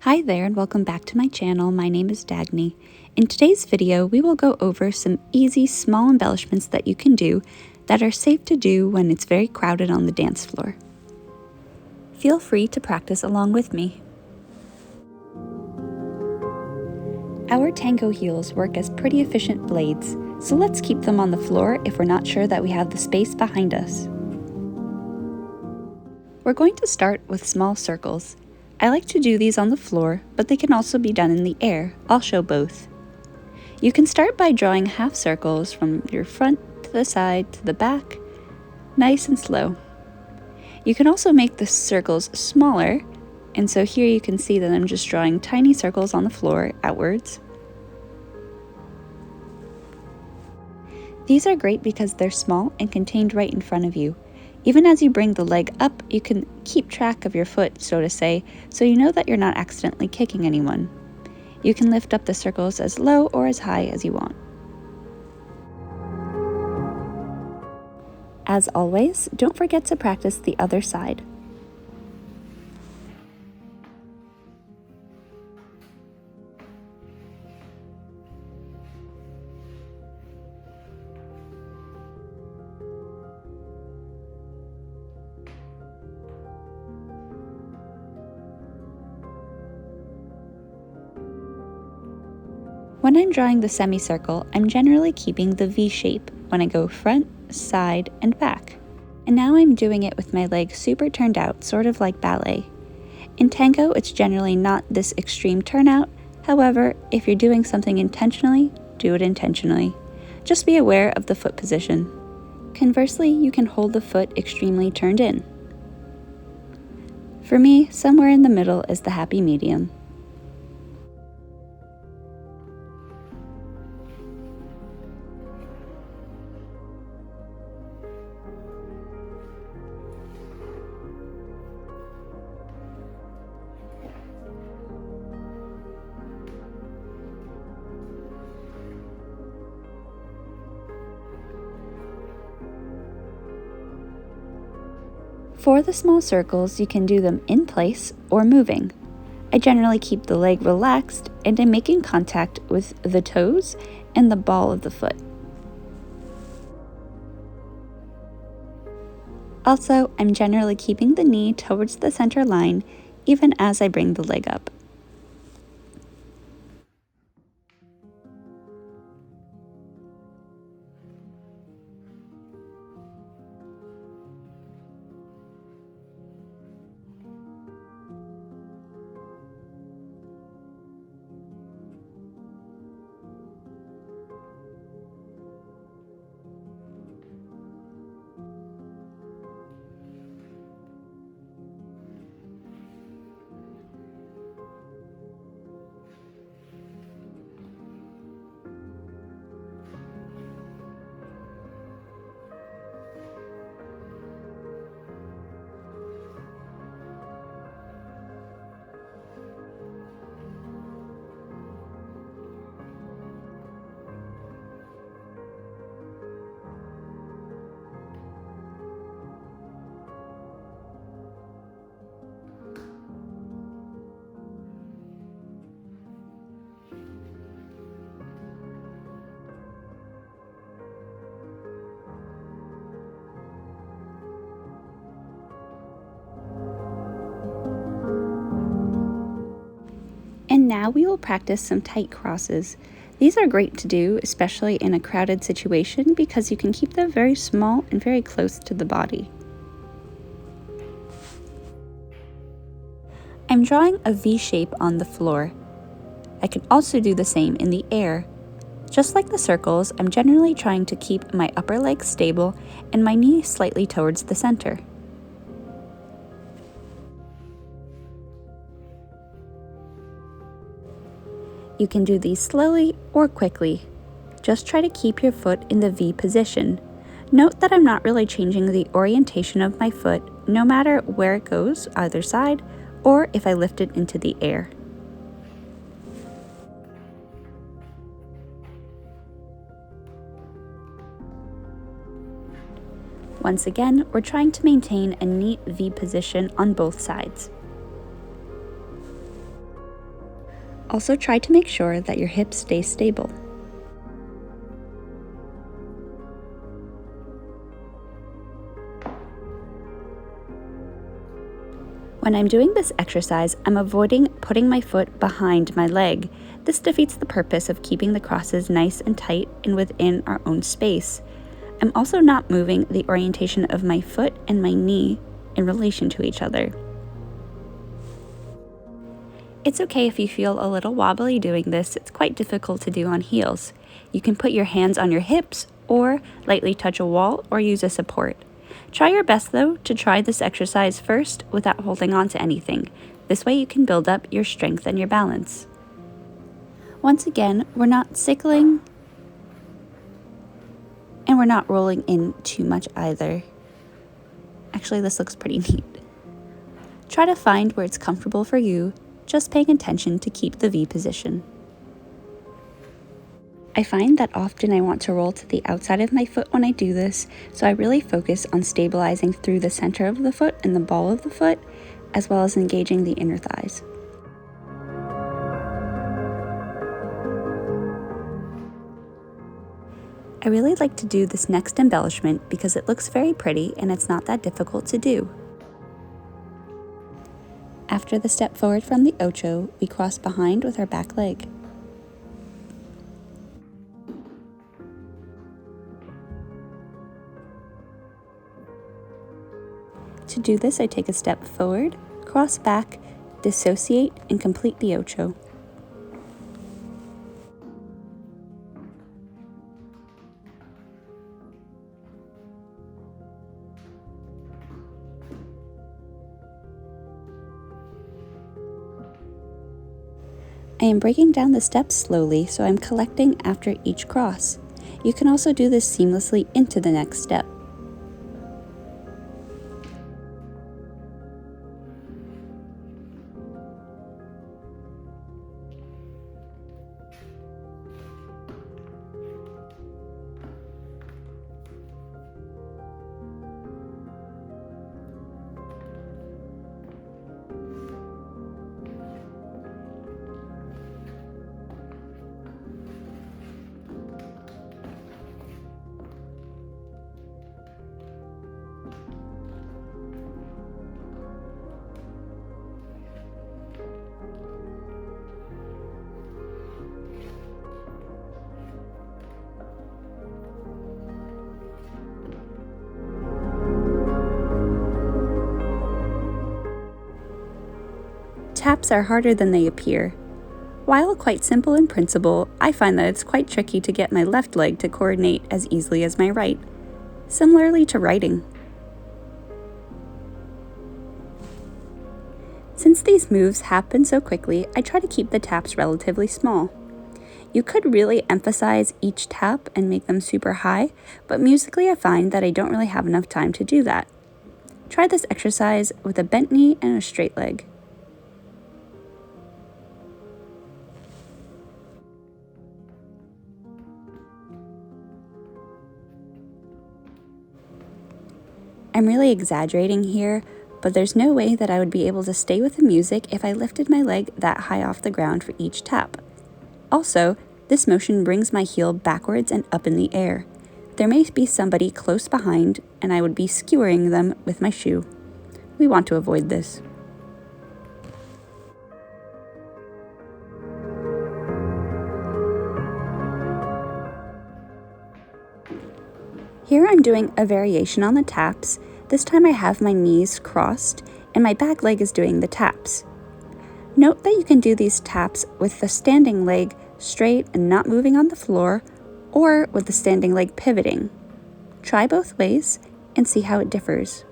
Hi there and welcome back to my channel. My name is Dagny. In today's video, we will go over some easy small embellishments that you can do that are safe to do when it's very crowded on the dance floor. Feel free to practice along with me. Our tango heels work as pretty efficient blades, so let's keep them on the floor if we're not sure that we have the space behind us. We're going to start with small circles. I like to do these on the floor, but they can also be done in the air. I'll show both. You can start by drawing half circles from your front to the side to the back, nice and slow. You can also make the circles smaller, and so here you can see that I'm just drawing tiny circles on the floor outwards. These are great because they're small and contained right in front of you. Even as you bring the leg up, you can keep track of your foot, so to say, so you know that you're not accidentally kicking anyone. You can lift up the circles as low or as high as you want. As always, don't forget to practice the other side. When I'm drawing the semicircle, I'm generally keeping the V shape when I go front, side, and back. And now I'm doing it with my leg super turned out, sort of like ballet. In tango, it's generally not this extreme turnout. However, if you're doing something intentionally, do it intentionally. Just be aware of the foot position. Conversely, you can hold the foot extremely turned in. For me, somewhere in the middle is the happy medium. For the small circles, you can do them in place or moving. I generally keep the leg relaxed and I'm making contact with the toes and the ball of the foot. Also, I'm generally keeping the knee towards the center line even as I bring the leg up. And now we will practice some tight crosses. These are great to do, especially in a crowded situation, because you can keep them very small and very close to the body. I'm drawing a V shape on the floor. I can also do the same in the air. Just like the circles, I'm generally trying to keep my upper leg stable and my knee slightly towards the center. You can do these slowly or quickly. Just try to keep your foot in the V position. Note that I'm not really changing the orientation of my foot, no matter where it goes, either side, or if I lift it into the air. Once again, we're trying to maintain a neat V position on both sides. Also, try to make sure that your hips stay stable. When I'm doing this exercise, I'm avoiding putting my foot behind my leg. This defeats the purpose of keeping the crosses nice and tight and within our own space. I'm also not moving the orientation of my foot and my knee in relation to each other. It's okay if you feel a little wobbly doing this. It's quite difficult to do on heels. You can put your hands on your hips or lightly touch a wall or use a support. Try your best though to try this exercise first without holding on to anything. This way you can build up your strength and your balance. Once again, we're not sickling and we're not rolling in too much either. Actually, this looks pretty neat. Try to find where it's comfortable for you, just paying attention to keep the V position. I find that often I want to roll to the outside of my foot when I do this, so I really focus on stabilizing through the center of the foot and the ball of the foot, as well as engaging the inner thighs. I really like to do this next embellishment because it looks very pretty and it's not that difficult to do. After the step forward from the ocho, we cross behind with our back leg. To do this, I take a step forward, cross back, dissociate, and complete the ocho. I am breaking down the steps slowly, so I'm collecting after each cross. You can also do this seamlessly into the next step. Taps are harder than they appear. While quite simple in principle, I find that it's quite tricky to get my left leg to coordinate as easily as my right, similarly to writing. Since these moves happen so quickly, I try to keep the taps relatively small. You could really emphasize each tap and make them super high, but musically I find that I don't really have enough time to do that. Try this exercise with a bent knee and a straight leg. I'm really exaggerating here, but there's no way that I would be able to stay with the music if I lifted my leg that high off the ground for each tap. Also, this motion brings my heel backwards and up in the air. There may be somebody close behind, and I would be skewering them with my shoe. We want to avoid this. Here I'm doing a variation on the taps. This time I have my knees crossed and my back leg is doing the taps. Note that you can do these taps with the standing leg straight and not moving on the floor, or with the standing leg pivoting. Try both ways and see how it differs.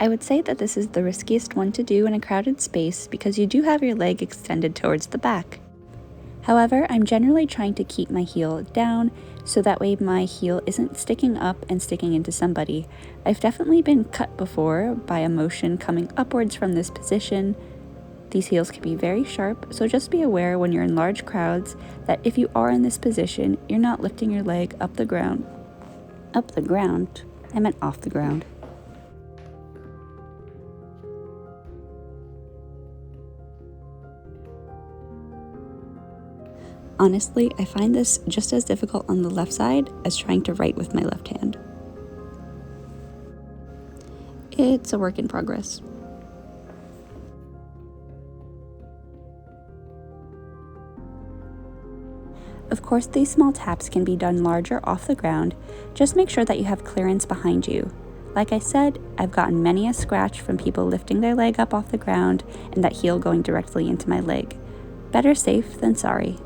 I would say that this is the riskiest one to do in a crowded space because you do have your leg extended towards the back. However, I'm generally trying to keep my heel down so that way my heel isn't sticking up and sticking into somebody. I've definitely been cut before by a motion coming upwards from this position. These heels can be very sharp, so just be aware when you're in large crowds that if you are in this position, you're not lifting your leg up the ground. Up the ground? I meant off the ground. Honestly, I find this just as difficult on the left side as trying to write with my left hand. It's a work in progress. Of course, these small taps can be done larger off the ground. Just make sure that you have clearance behind you. Like I said, I've gotten many a scratch from people lifting their leg up off the ground and that heel going directly into my leg. Better safe than sorry.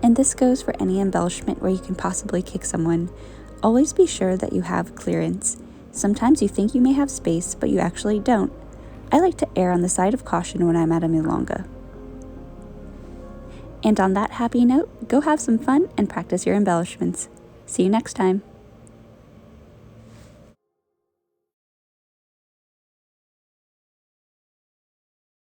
And this goes for any embellishment where you can possibly kick someone. Always be sure that you have clearance. Sometimes you think you may have space, but you actually don't. I like to err on the side of caution when I'm at a milonga. And on that happy note, go have some fun and practice your embellishments. See you next time.